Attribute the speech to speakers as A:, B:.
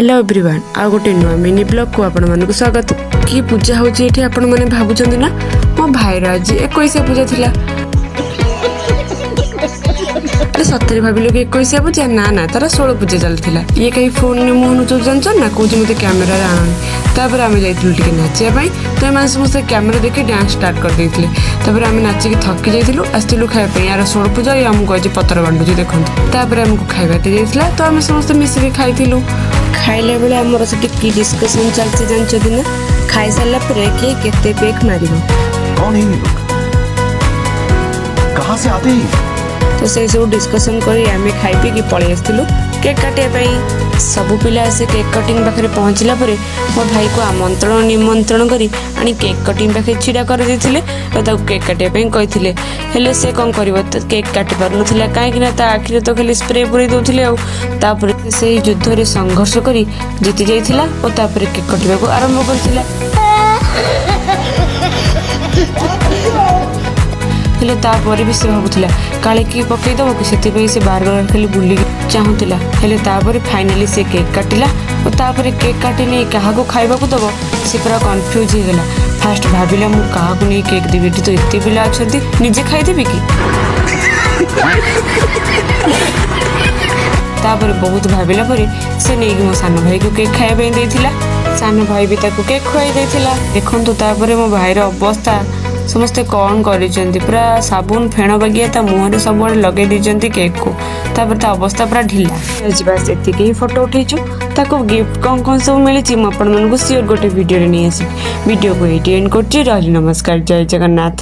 A: Hello everyone आ गोटे नुआ mini blog को आपण मानक स्वागत। की पूजा होची एठी आपण माने भाबुचंदी ना मो भाईर आज 21 पूजा थिला। अरे सत्तरे भाबिलो कि 21 पूजा ना ना तारा 16 पूजा चलथिला। ये कहीं फोन ने मोहन तो जानछ ना कोची मते कैमरा रे आनन। तापर आमे जाइथिलु टिके नाचिया पई तो एमान समस्त कैमरा देखि डांस स्टार्ट कर देथिले। तापर आमे नाचि के थक्की जाइथिलु आस्तिलु खाय पई यार 16 पूजा या हमको आज पत्र बांडुची देखंतु। तापर हमको खाइबा दे जाइथिला तो आमे समस्त मिसि के खाइथिलु। खाइले बेले हमर से की डिस्कशन चलछि जानछ दिन खाइ साला परे के केते पेक मारिबो।
B: कौन है ये लोग? कहाँ से आते हैं?
A: तो से सब डिस्कशन करी आमे खाइ पी की पळे आस्तिलु केक काटे पई। सबु पिला से केक कटिंग पाखरे पहुंचला परे मो भाई को आमंत्रण निमंत्रण करी आनी केक कटिंग पाखे छिड़ा कर देथिले और ता केक काटे पई कहिथिले। हेले से कोन करबो त केक काटी पार नथिला काहे कि ना ता आखिरे तो खाली स्प्रे पुरै दोथिले आ तापर से युद्ध रे संघर्ष करी जीति जाइथिला और तापर केक कटिबा को आरंभ करथिला। हेले तापर भी से भाबुथिला काले की पकई दबो कि सेति पई से बार बार खाली बुली चाहुथिला। हेले तापर फाइनली से केक काटिला और तापर केक काटी नै काहा को खाइबा को दबो से पूरा कंफ्यूज हो गेला। फास्ट भाबिला मु काहा को नै केक देबी तो एते पिला अछथि निजे खाइ देबी कि। तापर बहुत भाबिला परे से नै मो सान भाई को केक खाइ बे देथिला। सान भाई भी ताको केक खुआई देथिला। देखंतु तापर मो भाईर अवस्था समस्ते कौन करिसेंती पूरा साबुन फेण बगिया ता मुहरे सब लगे दीचंती केक को। तापर ता अवस्था पूरा ढिला आज बस एतिके ही फोटो उठेछु। ताको गिफ्ट कौन सब मिली म आपण मन को सियोर गोटे वीडियो रे नै आसी। वीडियो को एटी एंड करछि। नमस्कार, जय जगन्नाथ।